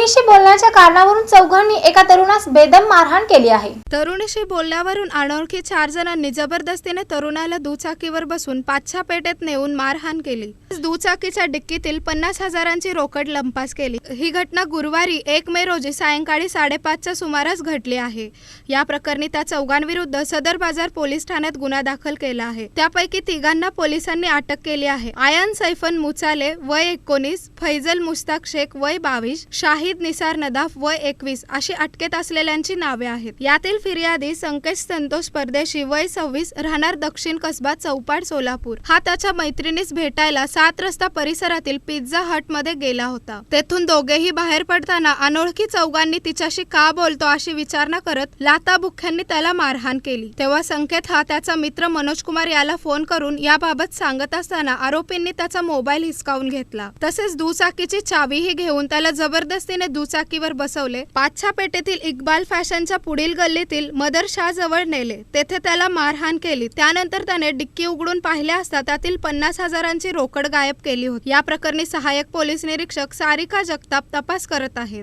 तरुणीशी बोलण्याच्या कारणावरून चौघांनी एका तरुणास बेदम मारहाण केली आहे। तरुणीशी बोलल्यावरून अनोळखी 4 जणांनी जबरदस्तीने तरुणाला दुचाकीवर बसून पाच्छा पेठेत नेऊन मारहाण केली। दुचाकीच्या डिक्कीतील 50,000ची रोकड लंपास केली। ही घटना गुरुवारी 1 मे रोजी सायंकाळी 5:30च्या सुमारास घडली आहे। या प्रकरणी त्या चौघांविरुद्ध सदर बाजार पोलीस ठाण्यात गुन्हा दाखल केला आहे। त्यापैकी तिघांना पोलिसांनी अटक केली आहे। आयन सैफन मुचाले वय 19, फैजल मुश्ताक शेख वय 22, शाहिद निसार नदाफ वय 21 अशी अटकेत असलेल्यांची नावे आहेत। यातील फिर्यादी संकेश संतोष परदेशी वय 26 राहणार दक्षिण कसबा चौपाड सोलापूर हा त्याच्या मैत्रिणीस भेटायला 7 रस्ता परिसरातील पिझ्झा हट मध्ये गेला होता। तेथून दोघेही बाहेर पडताना अनोळखी चौघांनी तिच्याशी का बोलतो अशी विचारणा करत लाथाबुक्क्यांनी त्याला मारहाण केली। तेव्हा संकेत हा त्याचा मित्र मनोज कुमार याला फोन करून याबाबत सांगत असताना आरोपींनी त्याचा मोबाईल हिसकावून घेतला। तसेच दुचाकीची चावीही घेऊन त्याला जबरदस्तीने दुचाकीवर बसवले। पाच्छा पेठेतील इक्बाल फॅशनच्या पुढील गल्लीतील मदर शाह जवळ नेले। तेथे त्याला मारहाण केली। त्यानंतर त्याने डिक्की उघडून पाहिले असता त्यातील 50,000ची रोकड गायब केली होती। या प्रकरणी सहाय्यक पोलीस निरीक्षक सारिका जगताप तपास करत आहेत।